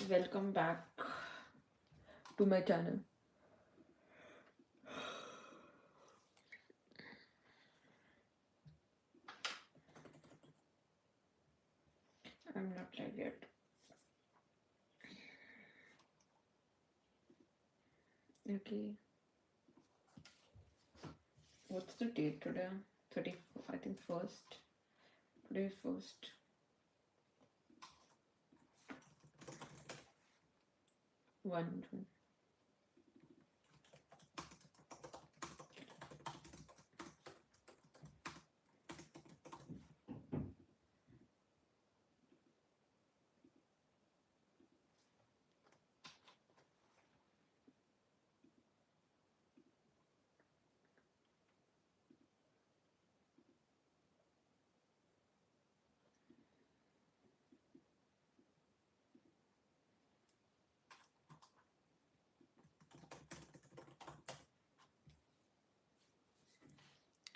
Welcome back to my channel. I'm not live yet. Okay. What's the date today? 30, I think first. Today is first. 1 June.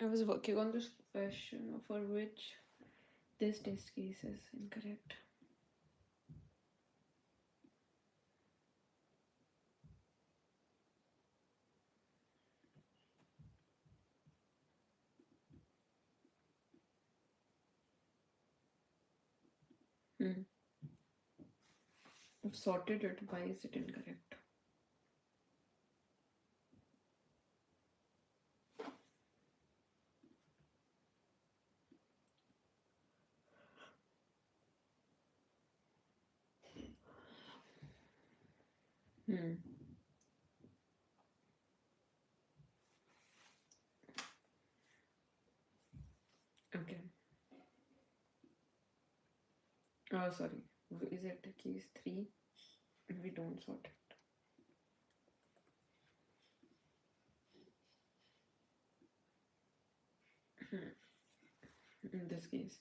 I was working on this question for which this test case is incorrect. I've sorted it. Why is it incorrect? Okay. Oh, sorry. Is it case 3? We don't sort it. In this case.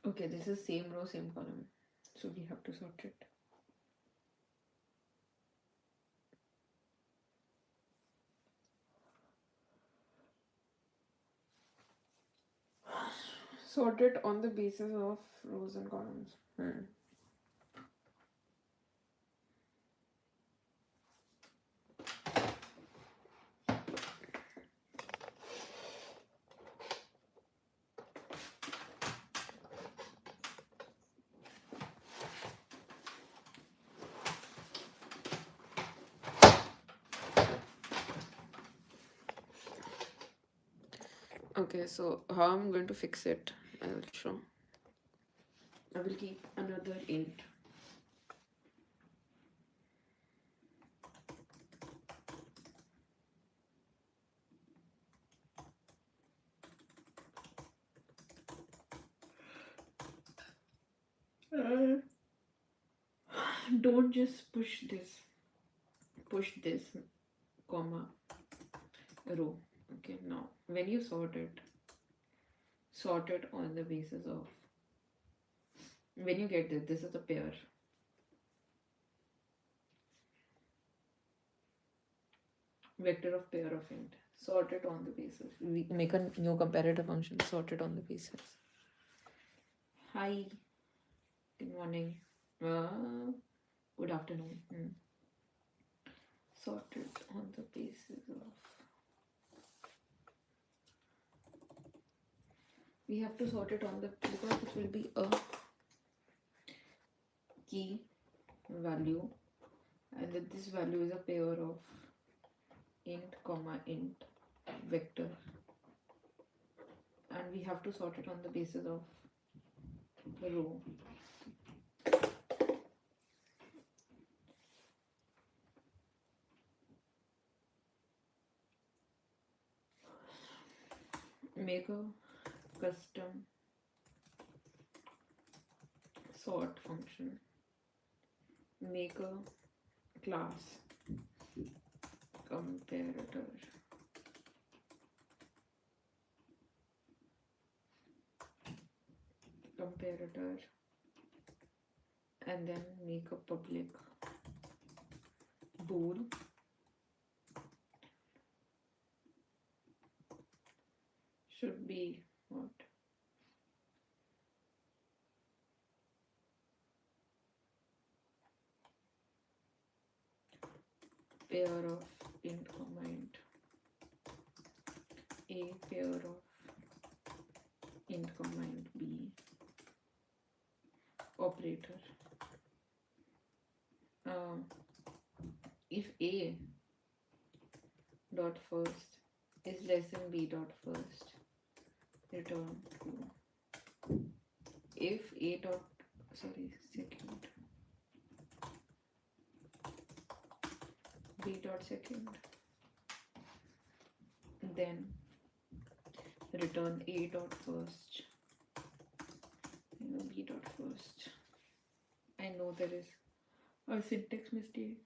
Okay, this is same row, same column. So we have to sort it. Sort it on the basis of rows and columns. Okay, so how I'm going to fix it, I will show. I will keep another int. Don't just push this, comma, row. Okay, now when you sort it on the basis of, when you get this is a pair. Vector of pair of int. Sort it on the basis. We make a new comparative function, sort it on the basis. Hi. Good morning. Good afternoon. Sort it on the basis of. We have to sort it on the, because this will be a key value, and that this value is a pair of int comma int vector, and we have to sort it on the basis of the row. Make a custom sort function. Make a class comparator. And then make a public bool should be what? pair of int comma int, a pair of int comma int b, operator. If a dot first is less than b dot first, return true. If a dot second, b dot second, then return a dot first, b dot first. I know there is a syntax mistake.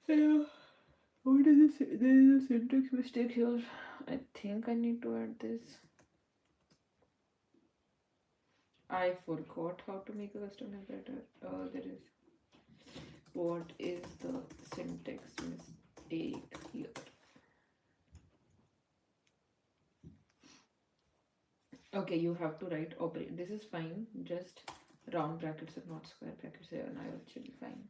What is this? There is a syntax mistake here. I think I need to add this. I forgot how to make a custom operator. There is. What is the syntax mistake here? Okay, you have to write operate. This is fine. Just round brackets and not square brackets here, and I will actually fine.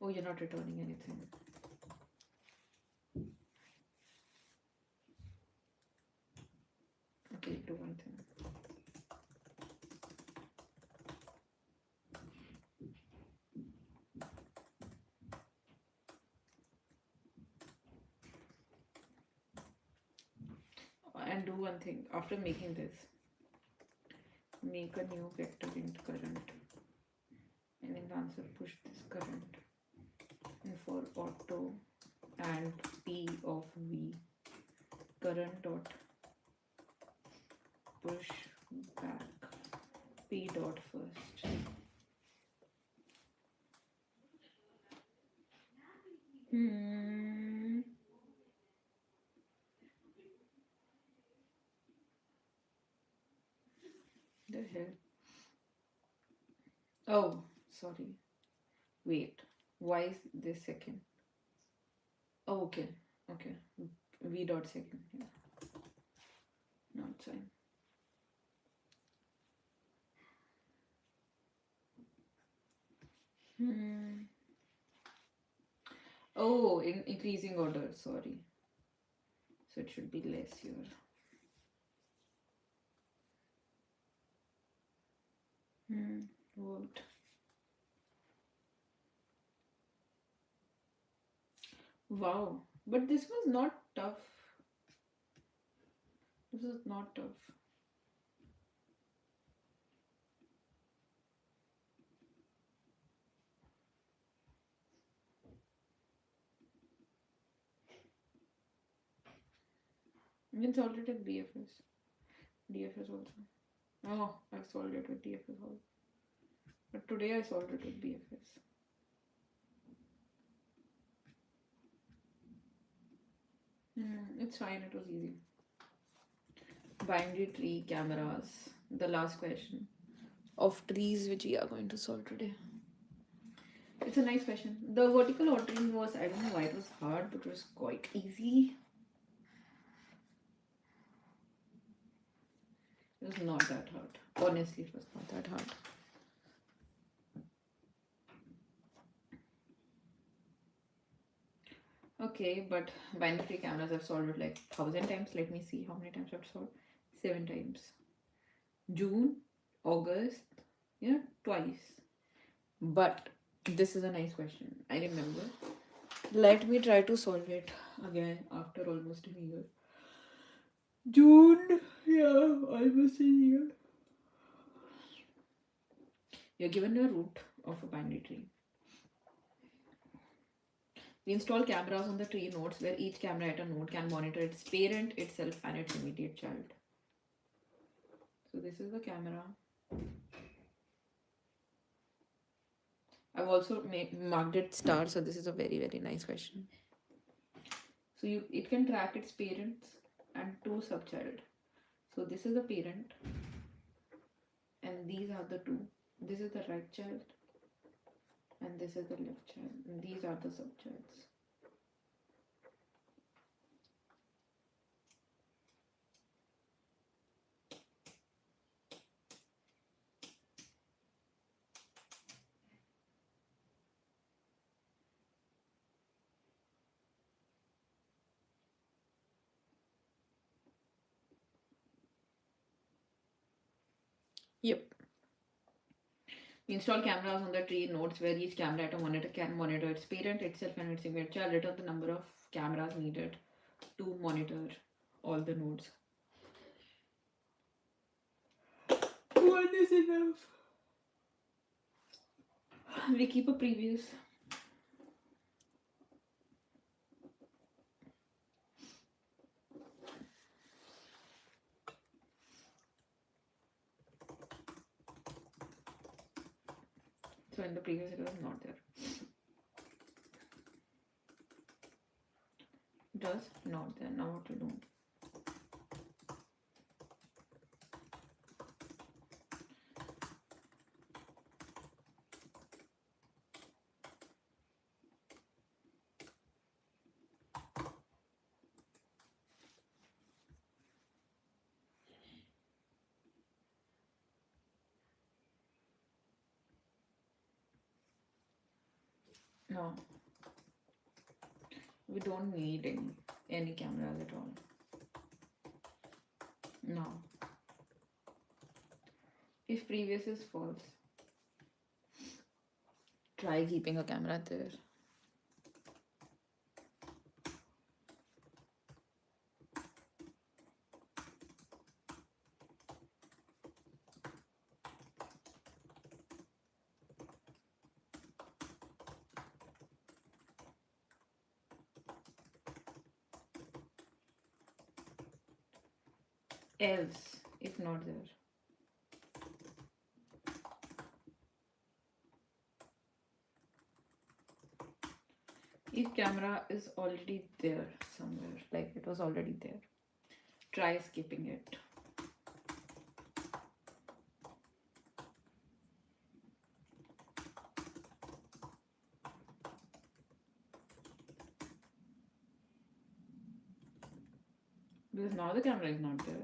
Oh, you're not returning anything. Okay, do one thing. And do one thing. After making this, make a new vector int current, and in the answer push this current, and for auto and p of v, current dot push back p dot first. The hell? Oh, sorry. Wait. Why is this second? Oh, okay. Okay. V dot second. Yeah. No, it's fine. Oh, in increasing order. Sorry. So it should be less here. Worked. Wow. But this was not tough. This is not tough. You can solve it with BFS. DFS also. Oh, I've solved it with DFS also. But today I solved it with BFS. It's fine, it was easy. Binary tree cameras. The last question of trees which we are going to solve today. It's a nice question. The vertical ordering was, I don't know why it was hard, but it was quite easy. It was not that hard. Honestly, it was not that hard. Okay, but binary tree cameras I've solved it like 1,000 times. Let me see how many times I've solved. 7 times. June, August, yeah, twice. But this is a nice question. I remember. Let me try to solve it again after almost a year. June, yeah, almost a year. You're given a root of a binary tree. We install cameras on the tree nodes where each camera at a node can monitor its parent, itself, and its immediate child. So this is the camera. I've also marked it star, so this is a very, very nice question. So it can track its parents and 2 subchild. So this is the parent, and these are the 2. This is the right child, and this is the left child. And these are the subchilds. Yep. We install cameras on the tree nodes where each camera at a monitor can monitor its parent, itself, and its image child. Return the number of cameras needed to monitor all the nodes. One is enough. We keep a previous. So in the previous it was not there. It was not there. Now what to do? No. We don't need any cameras at all. No. If previous is false, try keeping a camera there. Else, if not there. If camera is already there somewhere, like it was already there, try skipping it. Because now the camera is not there.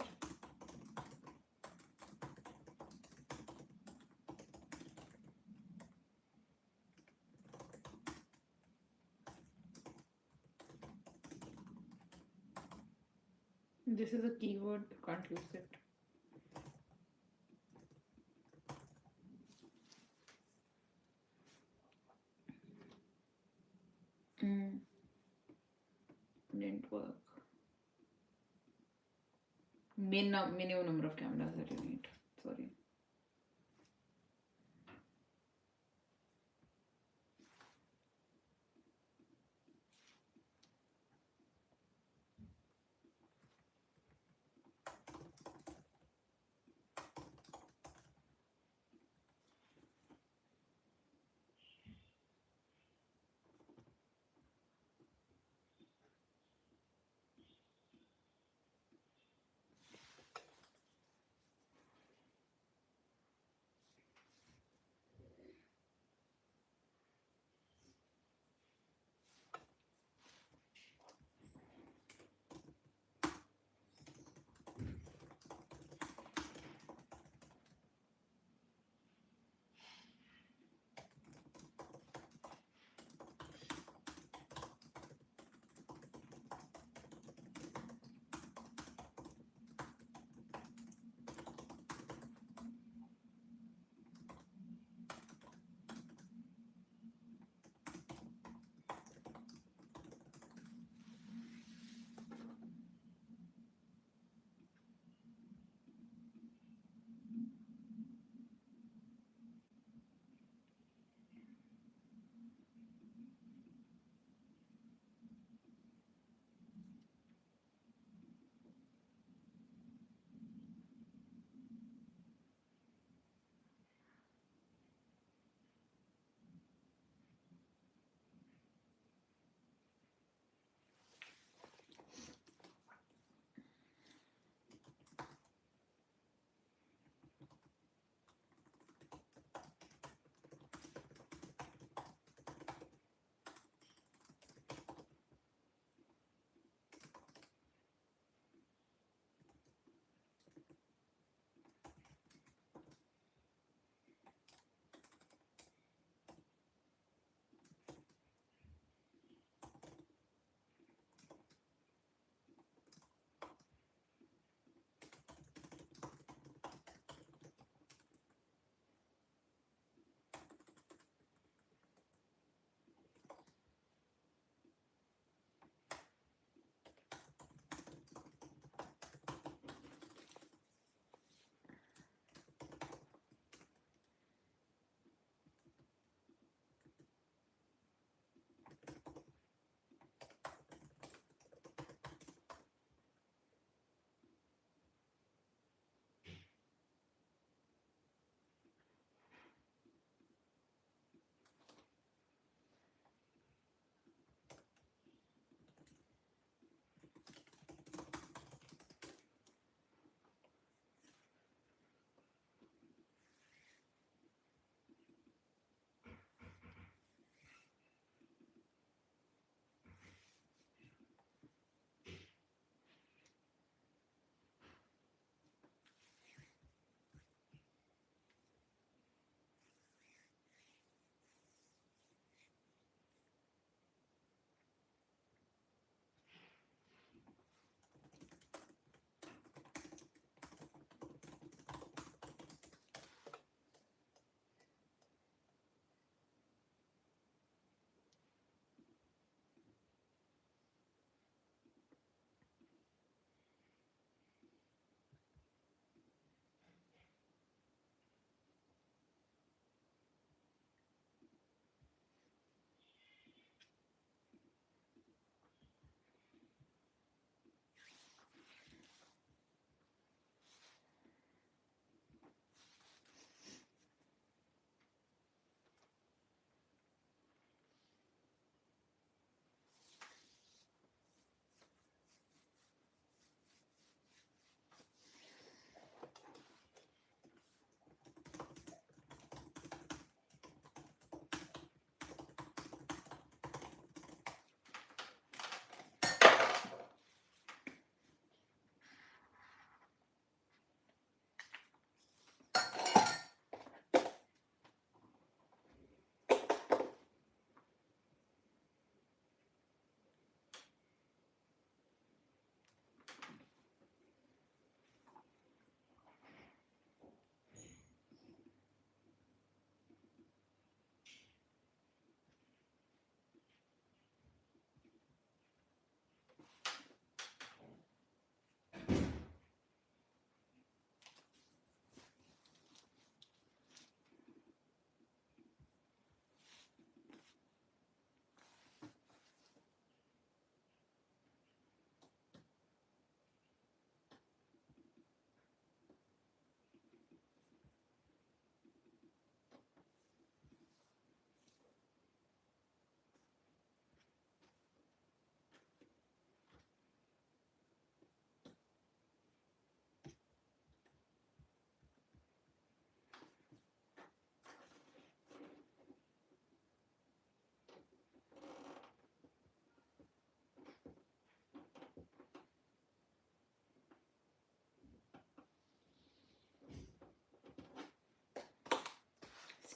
This is a keyword, can't use it. Didn't work. Minimum number of cameras that you need. Sorry.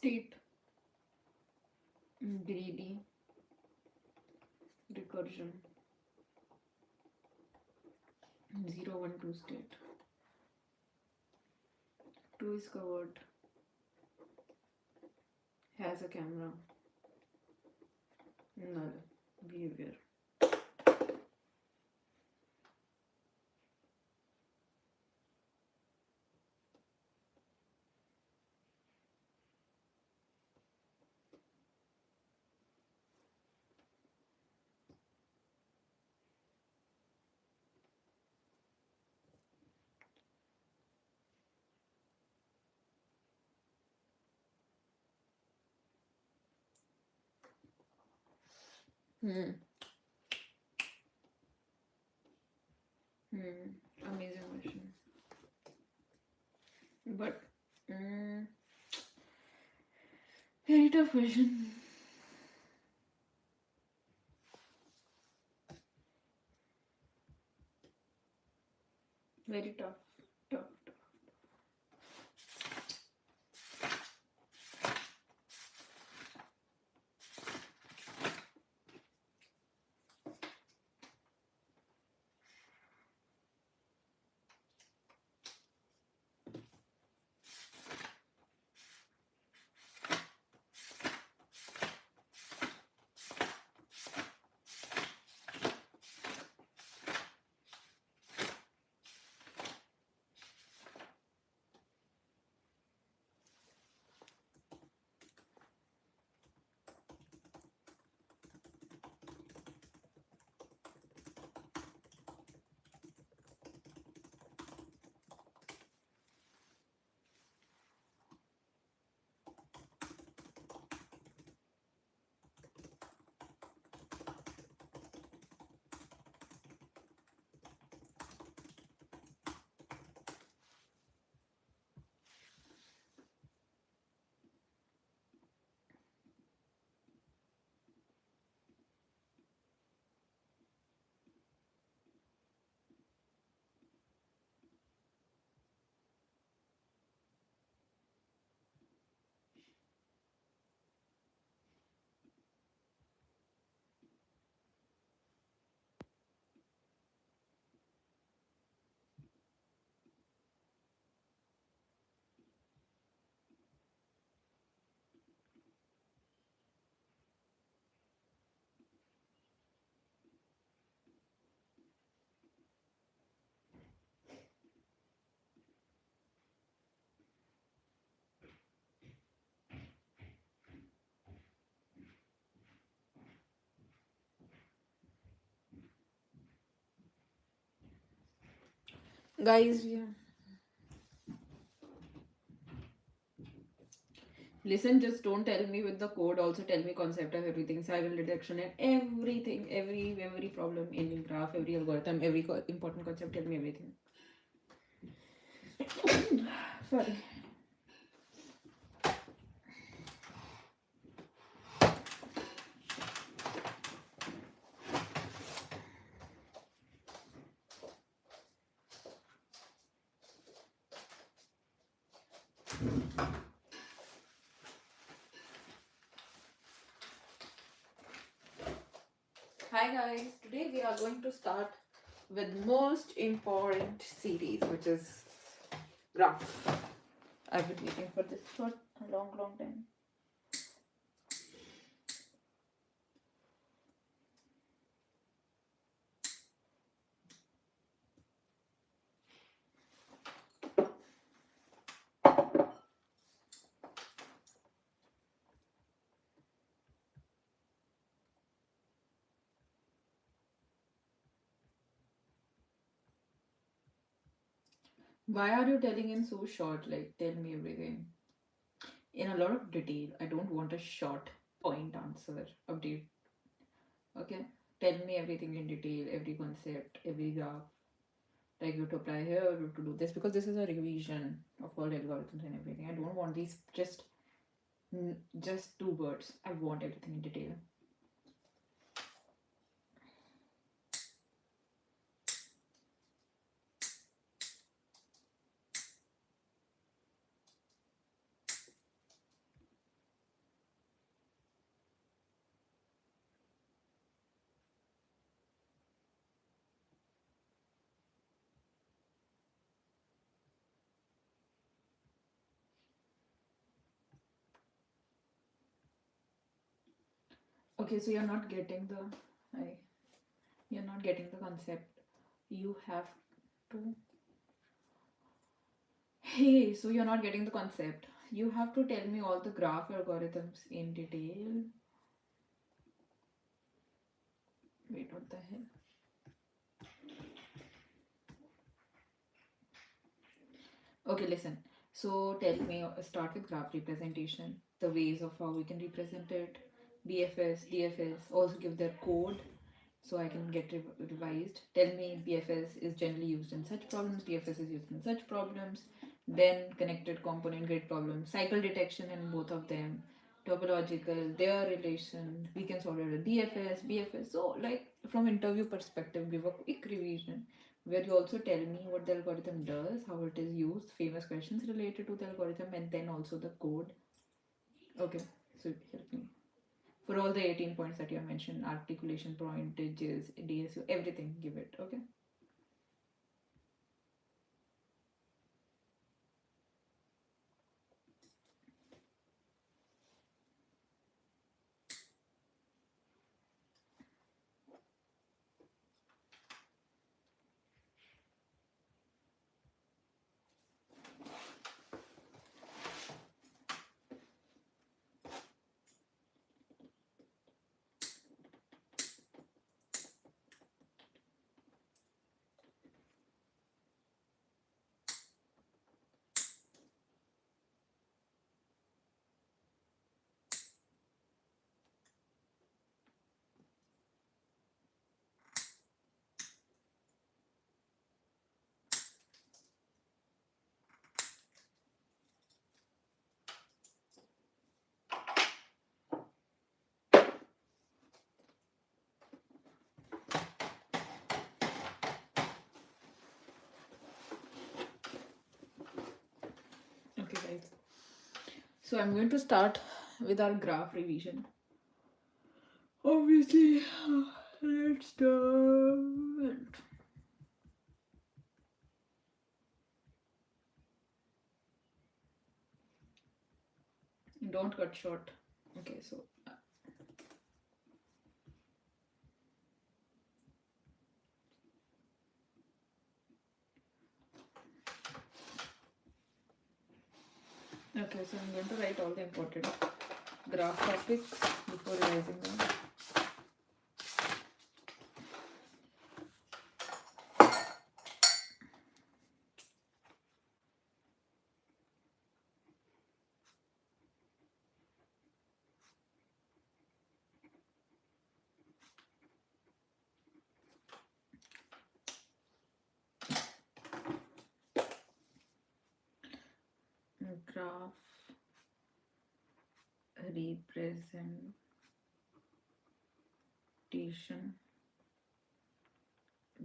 state, greedy, recursion, 0 1 2 state. 2 is covered, has a camera, null, behavior. Amazing question. But very tough question. Very tough. Tough. Guys, yeah. Listen, just don't tell me with the code. Also tell me concept of everything, cycle detection and everything, every problem in graph, every algorithm, every important concept. Tell me everything. Sorry. Hi guys, today we are going to start with most important series, which is graph. I've been waiting for this for a long time. Why are you telling in so short? Like, tell me everything in a lot of detail. I don't want a short point answer update. Okay, tell me everything in detail, every concept, every graph. Like, you have to apply here, you have to do this, because this is a revision of all algorithms and everything. I don't want these just two words. I want everything in detail. Okay, so you're not getting you're not getting the concept. You have to. Hey, so you're not getting the concept. You have to tell me all the graph algorithms in detail. Wait, what the hell? Okay, listen. So tell me, start with graph representation, the ways of how we can represent it, BFS, DFS, also give their code so I can get revised. Tell me BFS is generally used in such problems, DFS is used in such problems, then connected component grid problem, cycle detection in both of them, topological, their relation, we can solve it with DFS, BFS. So like from interview perspective, give a quick revision where you also tell me what the algorithm does, how it is used, famous questions related to the algorithm, and then also the code. Okay, so help me. For all the 18 points that you have mentioned, articulation, pointages, DSU, everything, give it, okay? Okay, guys. So I'm going to start with our graph revision. Obviously, let's start. Don't cut short. Okay, so okay, so I'm going to write all the important graph topics before revising them. Graph representation,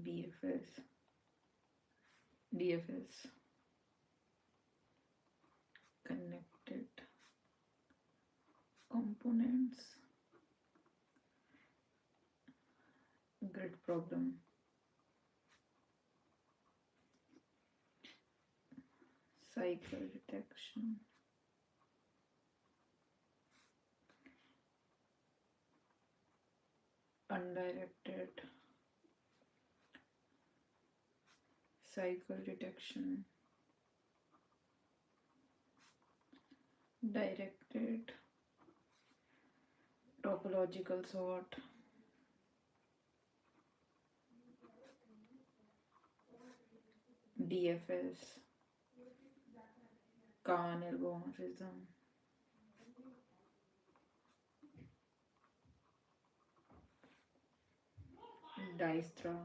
BFS, DFS, connected components, grid problem, cycle detection, undirected cycle detection, directed topological sort, DFS, Kahn algorithm, Dijkstra,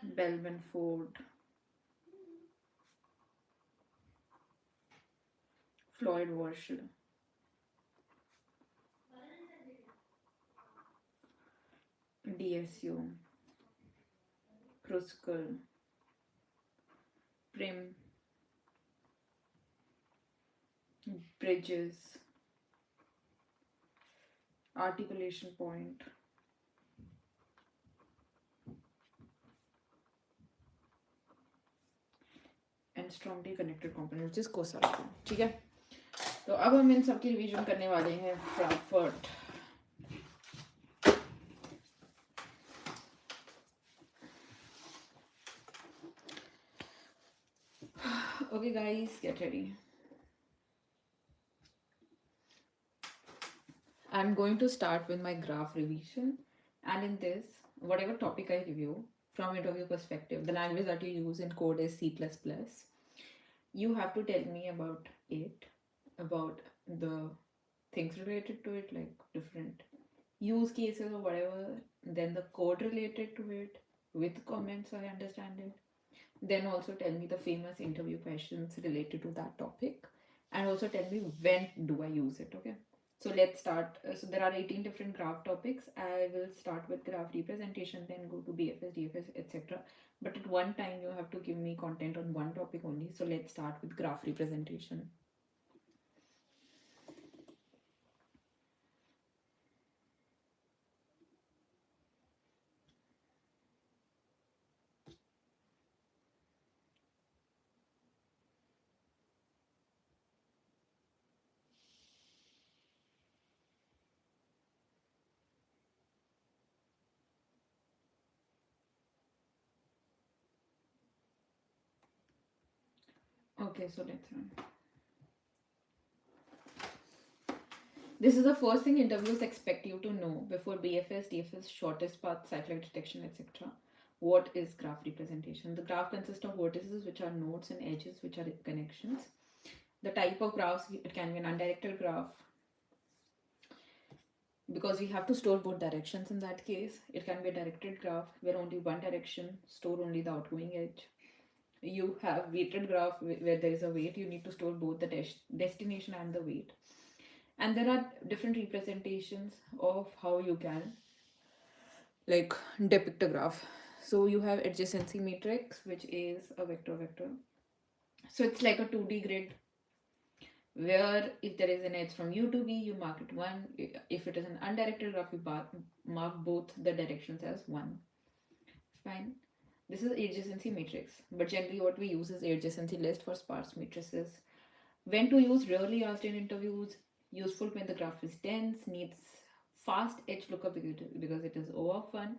Bellman-Ford, Floyd-Warshall, DSU, Kruskal, Prim, Bridges, articulation point, and strongly connected component, which is cosine. ठीक है? तो अब हम इन सबकी revision करने वाले हैं फटाफट. Okay guys, get ready. I'm going to start with my graph revision, and in this, whatever topic I review from interview perspective, the language that you use in code is C++. You have to tell me about it, about the things related to it, like different use cases or whatever, then the code related to it with comments, so I understand it. Then also tell me the famous interview questions related to that topic, and also tell me when do I use it. Okay, so let's start. So there are 18 different graph topics. I will start with graph representation, then go to BFS, DFS, etc. But at one time you have to give me content on one topic only. So let's start with graph representation. Okay, so let's run. This is the first thing interviewers expect you to know before BFS, DFS, shortest path, cyclic detection, etc. What is graph representation? The graph consists of vertices, which are nodes, and edges, which are connections. The type of graphs, it can be an undirected graph, because we have to store both directions in that case. It can be a directed graph where only one direction, store only the outgoing edge. You have weighted graph where there is a weight, you need to store both the destination and the weight. And there are different representations of how you can like depict a graph. So you have adjacency matrix, which is a vector. So it's like a 2D grid where if there is an edge from U to V, you mark it 1. If it is an undirected graph, you mark both the directions as 1. Fine. This is adjacency matrix, but generally what we use is adjacency list for sparse matrices. When to use, rarely asked in interviews. Useful when the graph is dense, needs fast edge lookup because it is O of 1.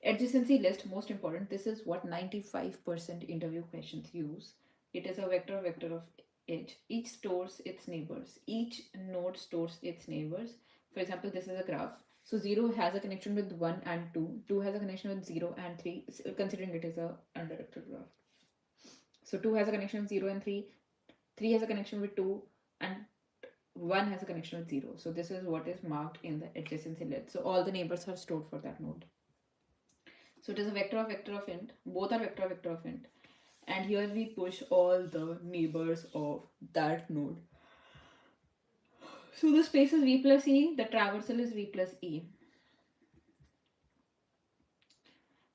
Adjacency list, most important. This is what 95% interview questions use. It is a vector of edge. Each stores its neighbors. Each node stores its neighbors. For example, this is a graph. So 0 has a connection with 1 and 2. 2 has a connection with 0 and 3, considering it is a undirected graph. So 2 has a connection with 0 and 3. 3 has a connection with 2, and 1 has a connection with 0. So this is what is marked in the adjacency list. So all the neighbors are stored for that node. So it is a vector of int. Both are vector of int. And here we push all the neighbors of that node. So the space is v plus e, the traversal is v plus e.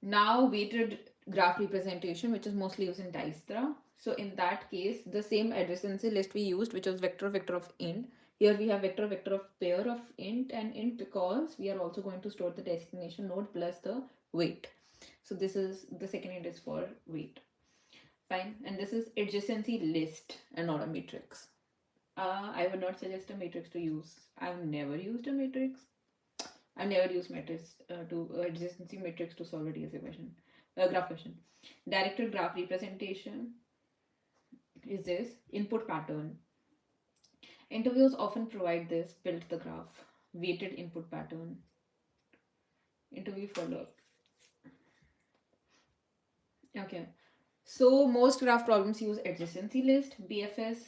Now weighted graph representation, which is mostly used in Dijkstra. So in that case, the same adjacency list we used, which was vector of int. Here we have vector of pair of int and int, because we are also going to store the destination node plus the weight. So this is the second int is for weight. Fine. And this is adjacency list and not a matrix. I would not suggest a matrix to use. I've never used a matrix. I've never used matrix adjacency matrix to solve a DSA question, graph question. Directed graph representation is this input pattern. Interviews often provide this build the graph, weighted input pattern. Interview follow-up. Okay. So most graph problems use adjacency list. BFS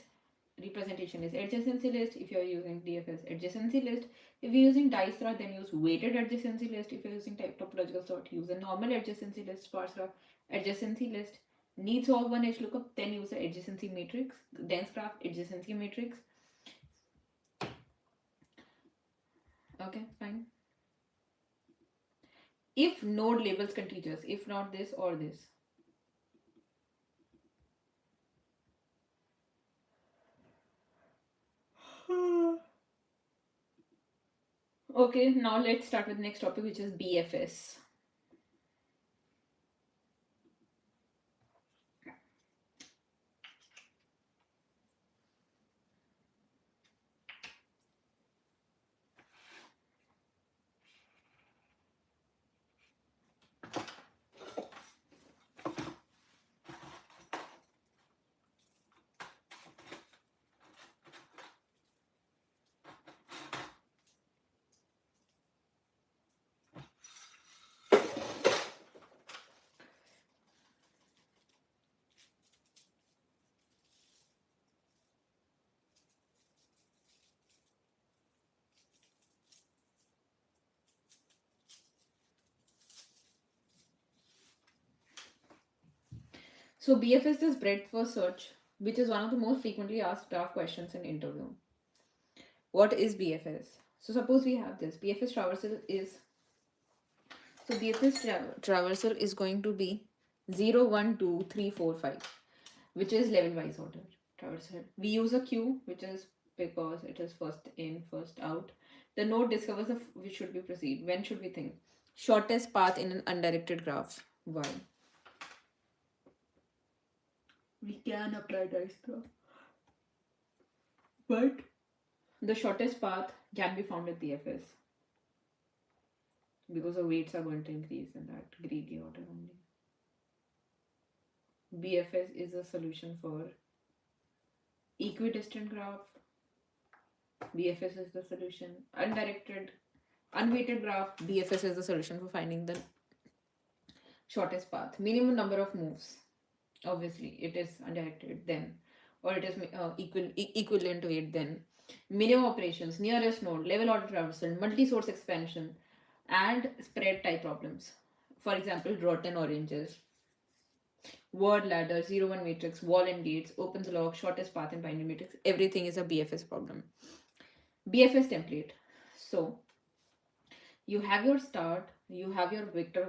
representation is adjacency list. If you're using DFS, adjacency list. If you're using Dijkstra, then use weighted adjacency list. If you're using topological sort, use a normal adjacency list. Sparse graph, adjacency list. Needs all one edge lookup, then use the adjacency matrix. Dense graph, adjacency matrix. Okay, fine. If node labels contiguous, if not this or this. Okay, now let's start with next topic, which is BFS. So BFS is breadth first search, which is one of the most frequently asked staff questions in interview. What is BFS? So suppose we have this. BFS traversal is traversal is going to be 0, 1, 2, 3, 4, 5, which is level wise order traversal. We use a queue, which is because it is first in, first out. The node discovers which should we proceed. When should we think? Shortest path in an undirected graph. Why? We can apply Dijkstra, but the shortest path can be found with BFS because the weights are going to increase in that greedy order only. BFS is a solution for equidistant graph. BFS is the solution. Unweighted graph. BFS is the solution for finding the shortest path. Minimum number of moves. Obviously, it is undirected then, or it is equivalent to it then. Minimum operations, nearest node, level order traversal, multi-source expansion, and spread type problems. For example, rotten oranges, word ladder, 0-1 matrix, wall and gates, opens log, shortest path in binary matrix. Everything is a BFS problem. BFS template. So you have your start, you have your vector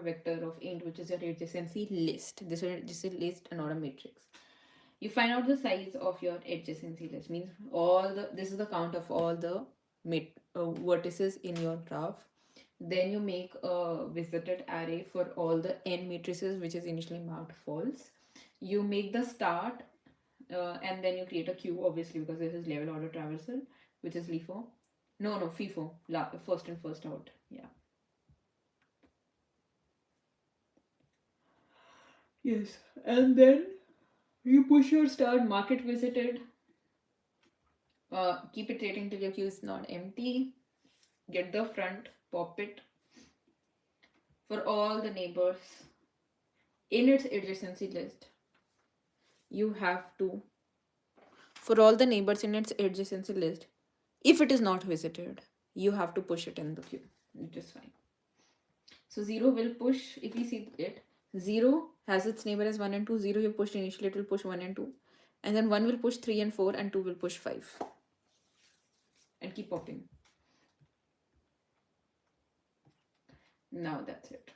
of int, which is your adjacency list. This is a list and not a matrix. You find out the size of your adjacency list. Means this is the count of all the vertices in your graph. Then you make a visited array for all the n matrices, which is initially marked false. You make the start, and then you create a queue, obviously, because this is level order traversal, which is LIFO. No, FIFO, first in, first out. Yeah. Yes. And then you push your start, mark it visited. Keep it iterating till your queue is not empty. Get the front, pop it for all the neighbors in its adjacency list. You have to, for all the neighbors in its adjacency list, if it is not visited, you have to push it in the queue, which is fine. So 0 will push, if we see it, 0 has its neighbor as 1 and 2. 0 you pushed initially, it will push 1 and 2. And then 1 will push 3 and 4, and 2 will push 5. And keep popping. Now that's it.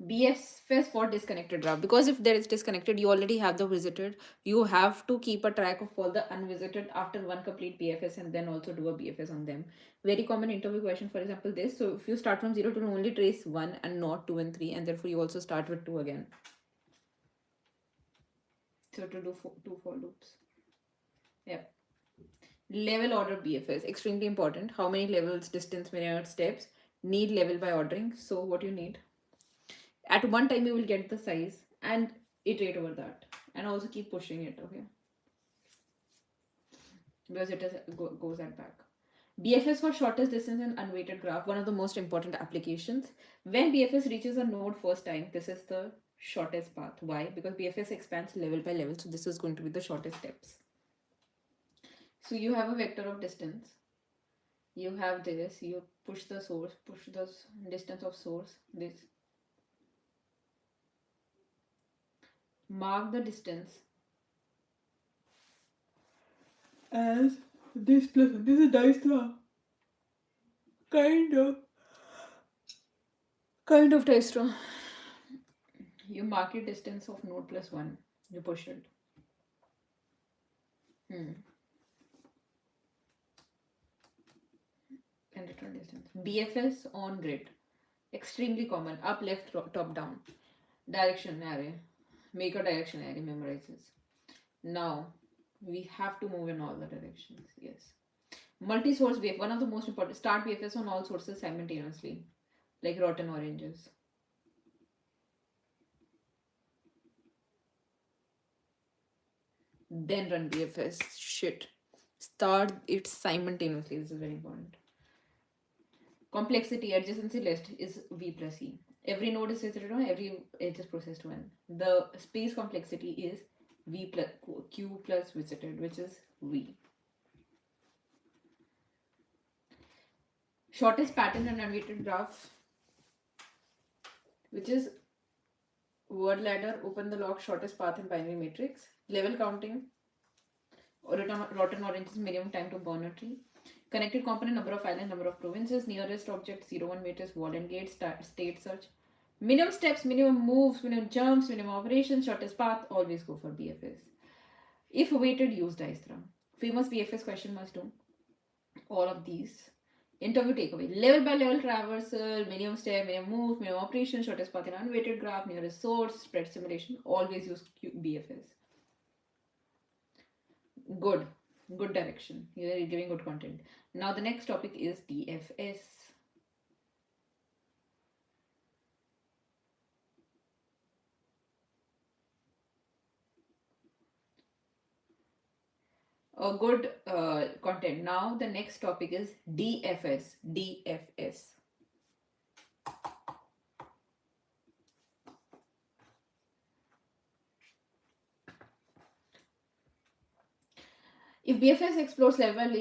BFS for disconnected graph. Because if there is disconnected, you already have the visited. You have to keep a track of all the unvisited after one complete BFS, and then also do a BFS on them. Very common interview question, for example, this. So if you start from 0 to only trace 1 and not 2 and 3, and therefore you also start with 2 again. So to do 2 for loops. Yep. Level order BFS, extremely important. How many levels, distance, minute, steps? Need level by ordering. So what you need? At one time you will get the size and iterate over that, and also keep pushing it, okay? Because it goes at back. BFS for shortest distance in unweighted graph, one of the most important applications. When BFS reaches a node first time, this is the shortest path. Why? Because BFS expands level by level, so this is going to be the shortest steps. So you have a vector of distance. You have this, you push the source, push the distance of source, this. Mark the distance as this plus one. This is Dijkstra. Kind of Dijkstra. You mark your distance of node plus 1. You push it. And return distance. BFS on grid. Extremely common. Up, left, top, down. Direction array. Make a direction array, memorizes. Now, we have to move in all the directions. Yes. Multi-source BFS. One of the most important. Start BFS on all sources simultaneously. Like rotten oranges. Then run BFS. Shit. Start it simultaneously. This is very important. Complexity adjacency list is V plus E. Every node is visited on, every edge is processed one. The space complexity is V plus Q plus visited, which is V. Shortest pattern and unweighted graph, which is Word ladder, open the lock, shortest path in binary matrix. Level counting, rotten oranges, minimum time to burn a tree. Connected component, number of islands, number of provinces. Nearest object, 0, 1 matrix, wall and gate, state search. Minimum steps, minimum moves, minimum jumps, minimum operations, shortest path, always go for BFS. If weighted, use diagram. Famous BFS question must do all of these. Interview takeaway. Level by level traversal, minimum step, minimum move, minimum operation, shortest path in unweighted graph, nearest source, spread simulation. Always use BFS. Good. Good direction. You are giving good content. Now the next topic is DFS. A good content. Now the next topic is DFS. DFS. If BFS explores level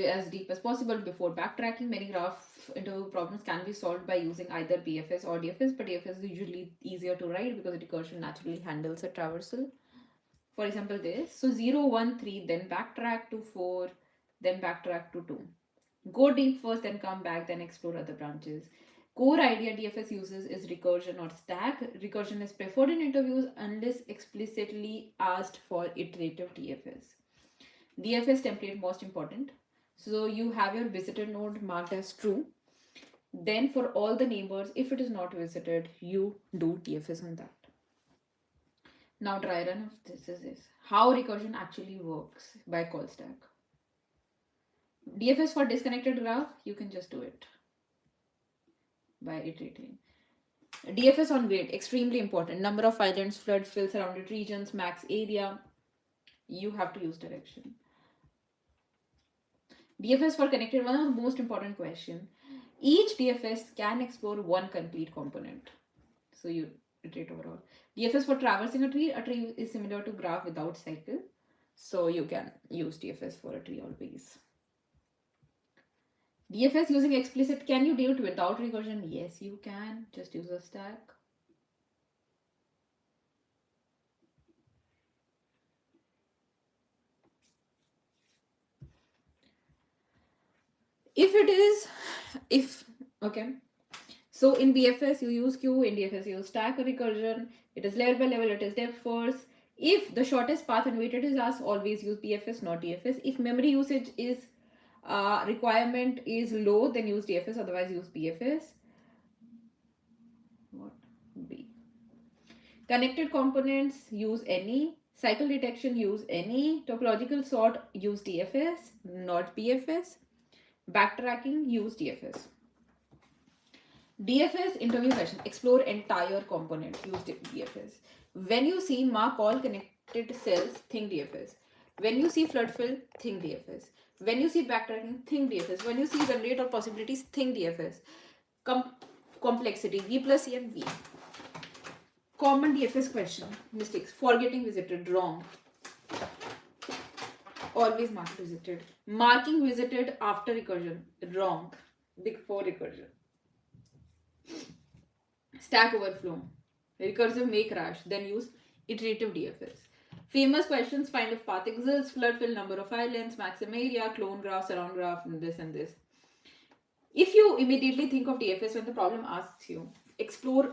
as deep as possible before backtracking, many graph interview problems can be solved by using either BFS or DFS, but DFS is usually easier to write because recursion naturally handles a traversal. For example, this. So 0, 1, 3, then backtrack to 4, then backtrack to 2. Go deep first, then come back, then explore other branches. Core idea DFS uses is recursion or stack. Recursion is preferred in interviews unless explicitly asked for iterative DFS. DFS template most important. So you have your visited node marked as true. Then for all the neighbors, if it is not visited, you do DFS on that. Now dry run of this is this. How recursion actually works by call stack. DFS for disconnected graph, you can just do it by iterating. DFS on grid, extremely important. Number of islands, flood, fill, surrounded regions, max area. You have to use direction. DFS for connected, one of the most important question. Each DFS can explore one complete component. So you iterate overall. DFS for traversing a tree is similar to graph without cycle. So you can use DFS for a tree always. DFS using explicit, can you do it without recursion? Yes, you can. Just use a stack. Okay. So in BFS you use queue, in DFS you use stack or recursion. It is level by level, it is depth first. If the shortest path unweighted is asked, always use BFS, not DFS. If memory usage is requirement is low, then use DFS, otherwise use BFS. What? B. Connected components, use any. Cycle detection, use any. Topological sort, use DFS, not BFS. Backtracking, use DFS. DFS interview question, explore entire component, use DFS. When you see mark all connected cells, think DFS. When you see flood fill, think DFS. When you see backtracking, think DFS. When you see generate or possibilities, think DFS. Complexity, V plus C and V. Common DFS question, mistakes, forgetting visited, wrong. Always mark visited. Marking visited after recursion, wrong. Before recursion. Stack overflow. Recursive may crash, then use iterative DFS. Famous questions, find if path exists, flood fill, number of islands, maximum area, clone graph, surround graph, and this. If you immediately think of DFS when the problem asks you, explore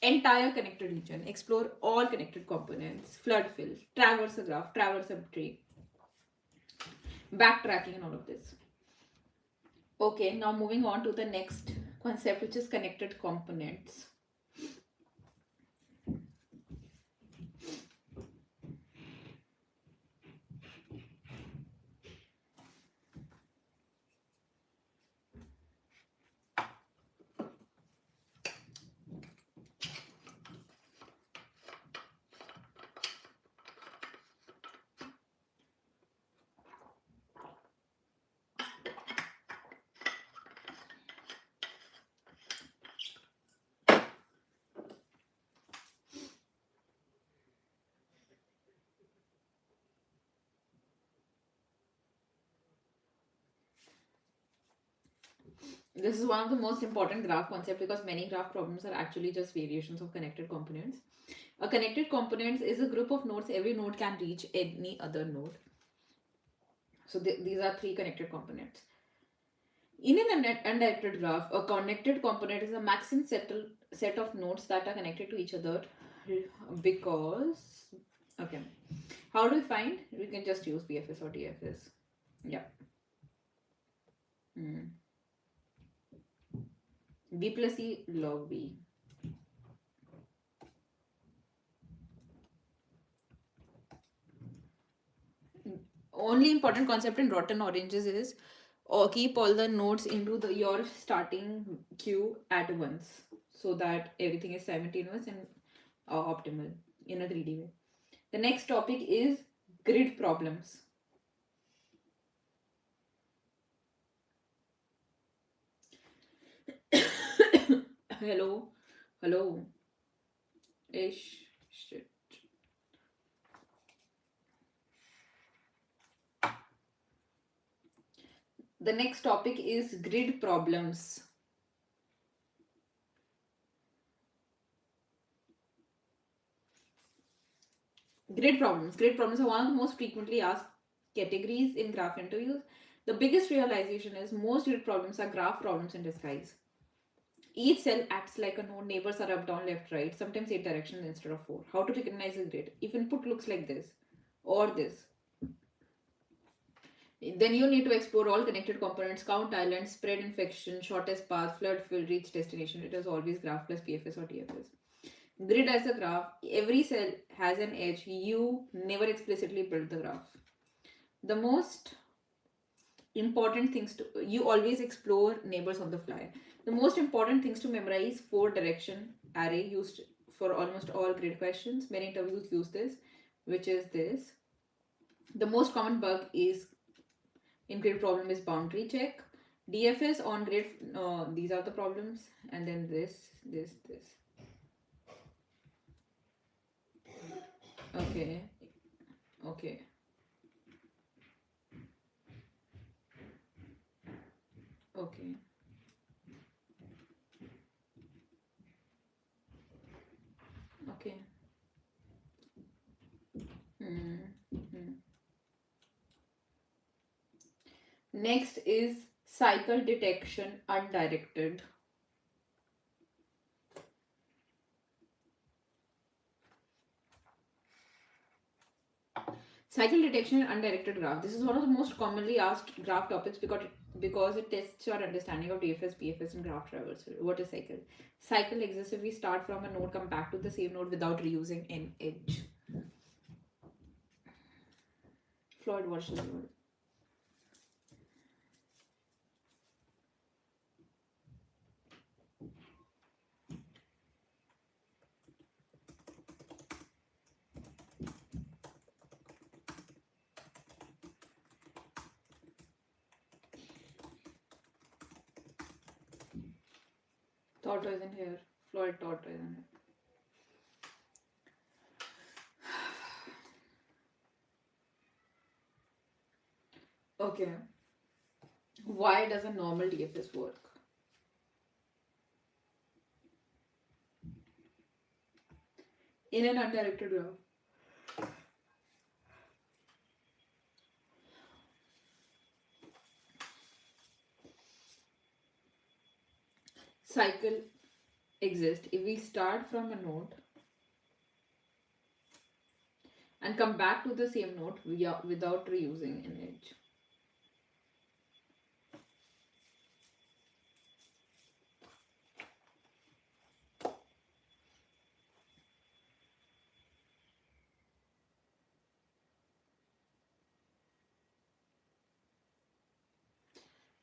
entire connected region, explore all connected components, flood fill, traverse a graph, traverse a tree, backtracking and all of this. Okay, now moving on to the next concept, which is connected components. This is one of the most important graph concept because many graph problems are actually just variations of connected components. A connected component is a group of nodes. Every node can reach any other node. So these are three connected components. In an undirected graph, a connected component is a maximum set of nodes that are connected to each other because, okay, how do we find? We can just use BFS or DFS. Yeah. B plus C log B. Only important concept in rotten oranges is or keep all the nodes into your starting queue at once so that everything is simultaneous and optimal in a 3D way. The next topic is grid problems. Hello, hello, ish, shit. The next topic is grid problems. Grid problems. Grid problems are one of the most frequently asked categories in graph interviews. The biggest realization is most grid problems are graph problems in disguise. Each cell acts like a node. Neighbors are up, down, left, right, sometimes 8 directions instead of 4. How to recognize a grid? If input looks like this or this, then you need to explore all connected components, count islands, spread infection, shortest path, flood, fill, reach destination. It is always graph plus PFS or TFS. Grid as a graph, every cell has an edge. You never explicitly build the graph. The most important things to, you always explore neighbors on the fly. The most important things to memorize: 4 direction array used for almost all grid questions. Many interviews use this, which is this. The most common bug is in grid problem is boundary check. DFS on grid, these are the problems, and then this. Okay, okay. Okay. Okay. Next is cycle detection undirected. Cycle detection and undirected graph. This is one of the most commonly asked graph topics because it tests your understanding of DFS, PFS, and graph traversal. What is cycle? Cycle exists if we start from a node, come back to the same node without reusing an edge. Floyd, what's the word? Tortoise in here. Floyd tortoise in here. Okay. Why does a normal DFS work? In an undirected graph. Cycle exists if we start from a node and come back to the same node without reusing an edge.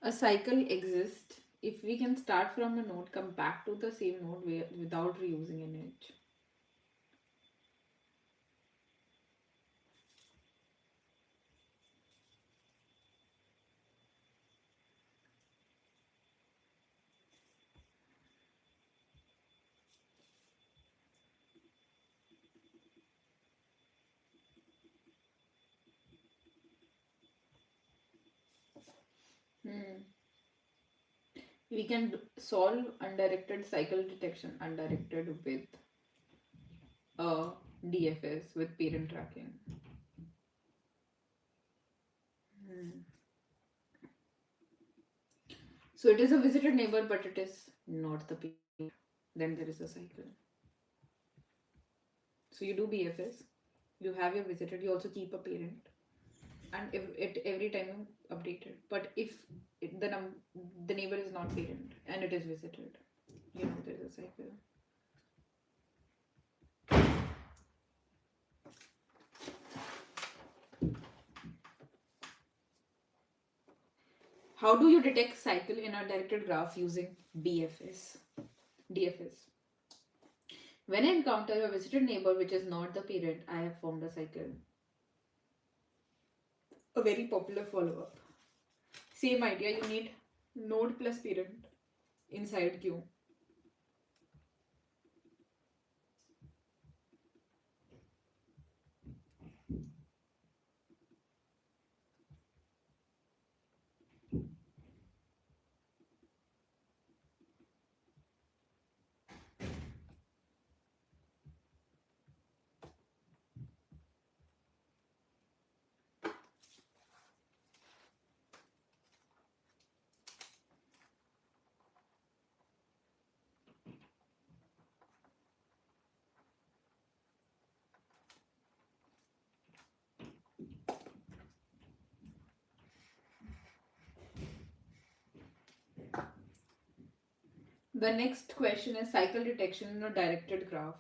A cycle exists if we can start from a node, come back to the same node without reusing an edge. We can solve undirected cycle detection undirected with a DFS with parent tracking. Hmm. So it is a visited neighbor, but it is not the parent. Then there is a cycle. So you do BFS, you have your visited, you also keep a parent, and if it every time you update it. But if the neighbor is not parent and it is visited, there is a cycle. How do you detect cycle in a directed graph using BFS? DFS. When I encounter a visited neighbor which is not the parent, I have formed a cycle. A very popular follow-up. Same idea, you need node plus parent inside queue. The next question is cycle detection in a directed graph.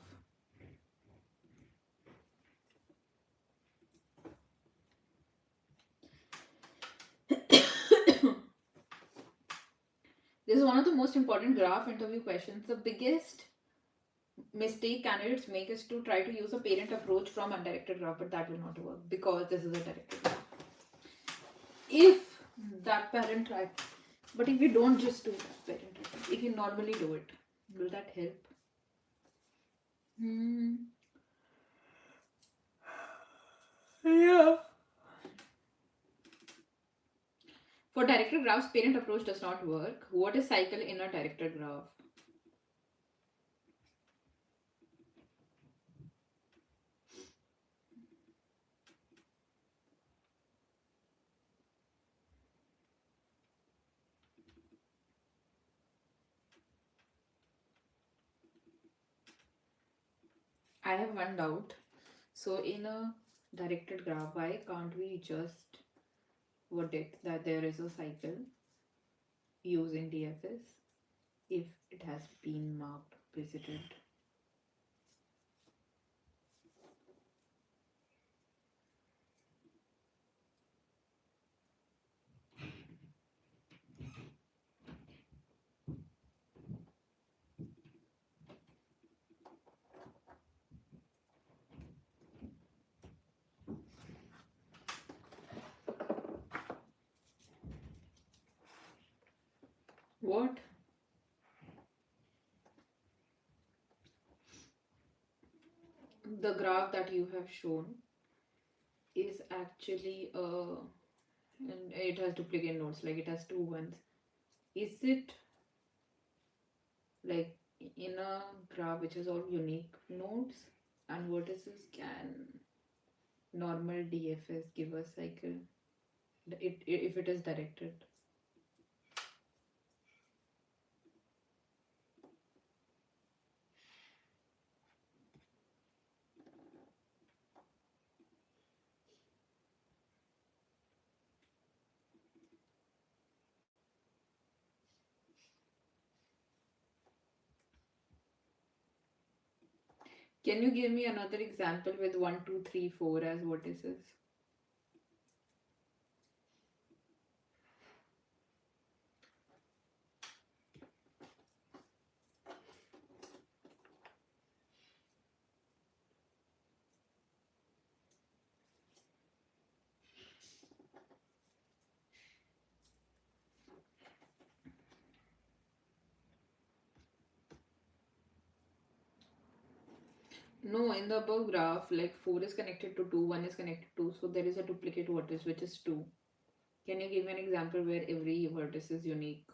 This is one of the most important graph interview questions. The biggest mistake candidates make is to try to use a parent approach from undirected graph, but that will not work because this is a directed graph. If that parent track, but if you don't just do that parent track, if you normally do it, will that help? Yeah. For directed graphs, parent approach does not work. What is cycle in a directed graph? I have one doubt. So in a directed graph, why can't we just put it that there is a cycle using DFS if it has been marked visited? What? The graph that you have shown is actually and it has duplicate nodes, like it has two ones. Is it like in a graph which is all unique nodes and vertices, can normal DFS give a cycle if it is directed? Can you give me another example with 1, 2, 3, 4 as vertices? No, in the above graph, like 4 is connected to 2, 1 is connected to 2, so there is a duplicate vertex which is 2. Can you give me an example where every vertex is unique?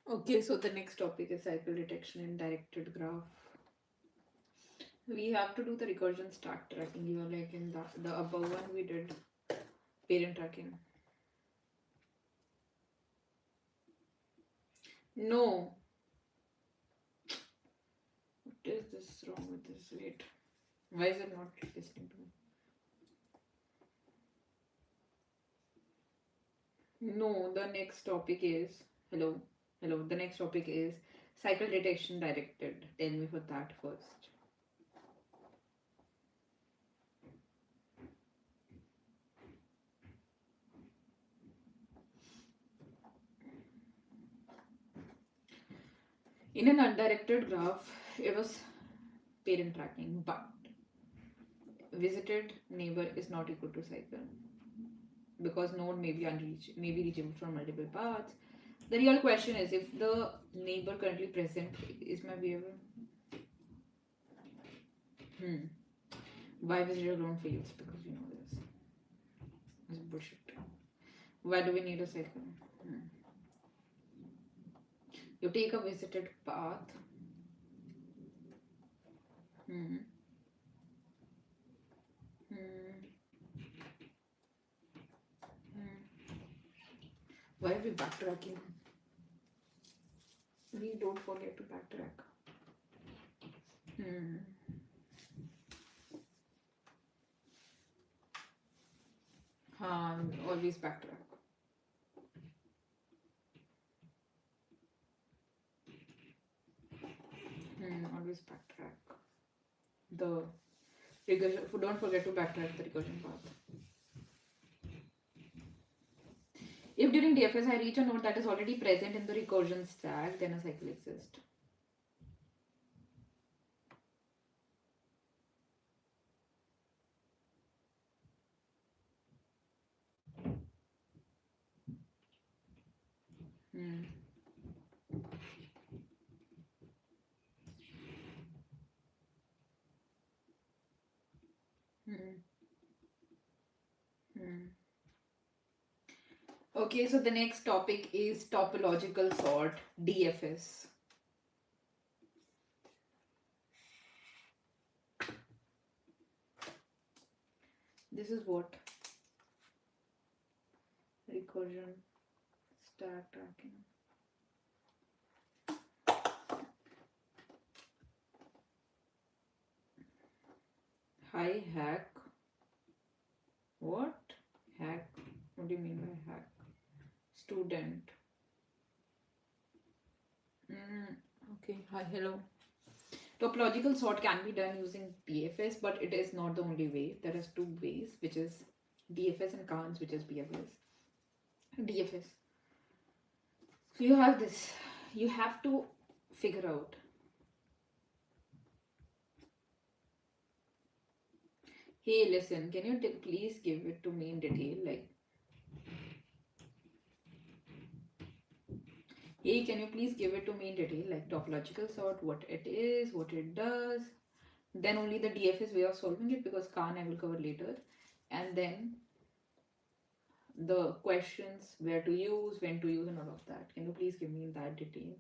Okay, so the next topic is cycle detection in directed graph. We have to do the recursion stack tracking. You are like in the above one we did parent tracking. No. What is this wrong with this? Wait. Why is it not listening to me? No, the next topic is hello. Hello. The next topic is cycle detection directed. Tell me for that first. In an undirected graph, it was parent tracking, but visited neighbor is not equal to cycle because node may be may be reachable from multiple paths. The real question is if the neighbor currently present is my behavior. Why visited alone fails? Because you know this. It's bullshit. Why do we need a cycle? You take a visited path. Hmm. Why are we backtracking? We don't forget to backtrack. Always backtrack. Always backtrack. The recursion. Don't forget to backtrack the recursion path. If during DFS I reach a node that is already present in the recursion stack, then a cycle exists. Okay, so the next topic is topological sort, DFS. This is what? Recursion stack tracking. Hi, hack. What? Hack? What do you mean by hack? Student. Okay, hi, hello. Topological sort can be done using DFS, but it is not the only way. There is two ways, which is DFS and Khan's, which is BFS. DFS. So you have this. You have to figure out. Hey, listen, can you please give it to me in detail? Like, hey, can you please give it to me in detail? Like topological sort, what it is, what it does. Then only the DFS way of solving it, because Khan I will cover later. And then the questions, where to use, when to use, and all of that. Can you please give me in that detail?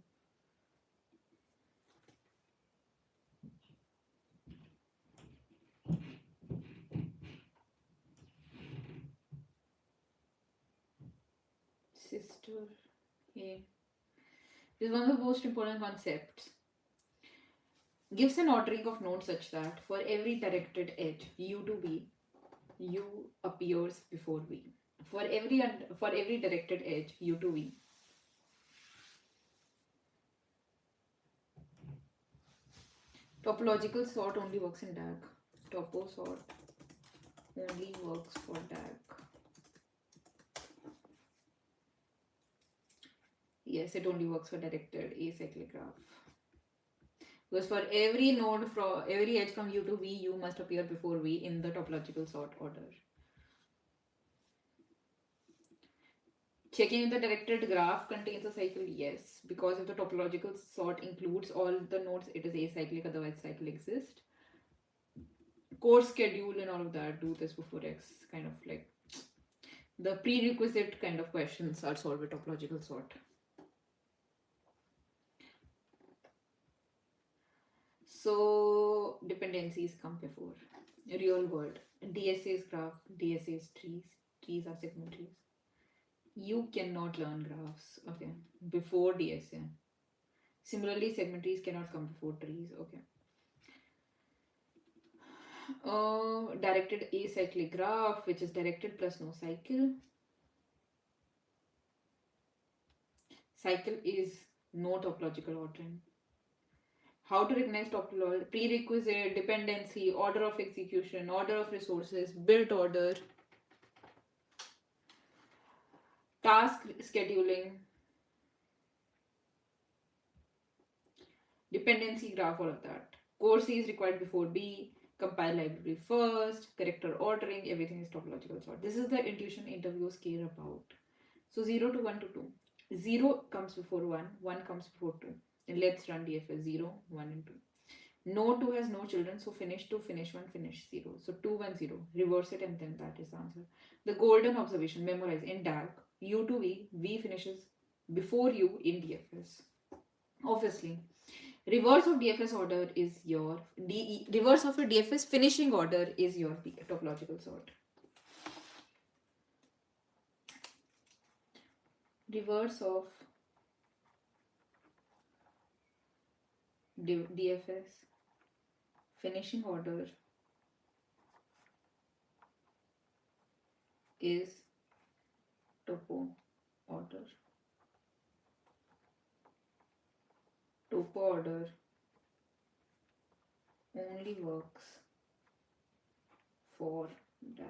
Sister, hey. This is one of the most important concepts. Gives an ordering of nodes such that for every directed edge, U to B, U appears before V. For every directed edge, U to V. Topological sort only works in DAG. Topo sort only works for DAG. Yes, it only works for directed acyclic graph. Because for every node from every edge from U to V, U must appear before V in the topological sort order. Checking if the directed graph contains a cycle, yes, because if the topological sort includes all the nodes, it is acyclic, otherwise cycle exists. Course schedule and all of that, do this before X, kind of like the prerequisite kind of questions are solved with topological sort. So dependencies come before. Real world. DSA is graph, DSA is trees. Trees are segment trees. You cannot learn graphs, okay, before DSA. Similarly, segment trees cannot come before trees, okay. Directed acyclic graph, which is directed plus no cycle. Cycle is no topological ordering. How to recognize topology? Prerequisite, dependency, order of execution, order of resources, built order, task scheduling, dependency graph, all of that. Core C is required before B, compile library first, corrector ordering, everything is topological sort. This is the intuition interviews care about. So 0 to 1 to 2. 0 comes before 1, 1 comes before 2. And let's run DFS 0, 1 and 2. No 2 has no children, so finish 2, finish 1, finish 0. So 2, 1, 0. Reverse it and then that is the answer. The golden observation, memorize in DAG, U to V finishes before U in DFS. Obviously, reverse of DFS order is your reverse of a DFS finishing order is your topological sort. Reverse of DFS finishing order is topo order. Topo order only works for DAG.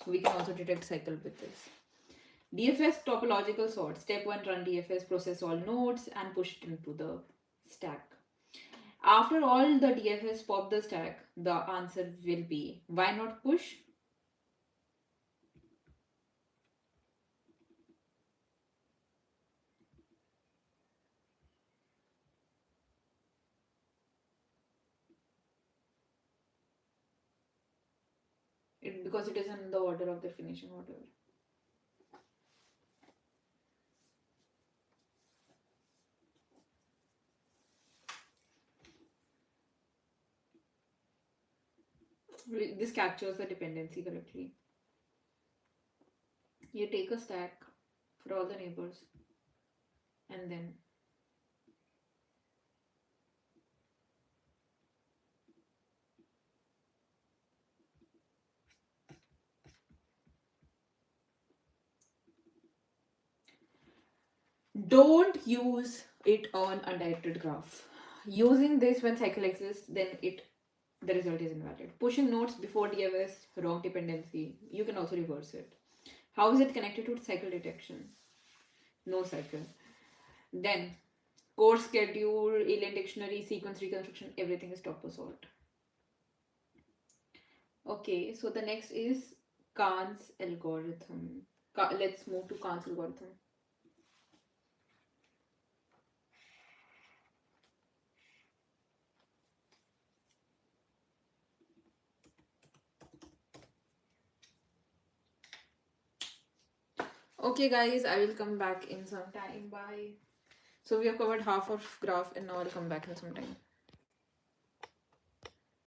So we can also detect cycle with this. DFS topological sort. Step 1, run DFS, process all nodes and push it into the stack. After all the DFS pop the stack, the answer will be, why not push? Because it is in the order of the finishing order. This captures the dependency correctly. You take a stack for all the neighbors and then don't use it on undirected graph. Using this when cycle exists, then the result is invalid. Pushing nodes before DFS, wrong dependency. You can also reverse it. How is it connected to cycle detection? No cycle. Then course schedule, alien dictionary, sequence reconstruction, everything is topo sort. Okay, so the next is Kahn's algorithm. Let's move to Kahn's algorithm. Okay guys, I will come back in some time. Bye. So we have covered half of graph and now I'll come back in some time.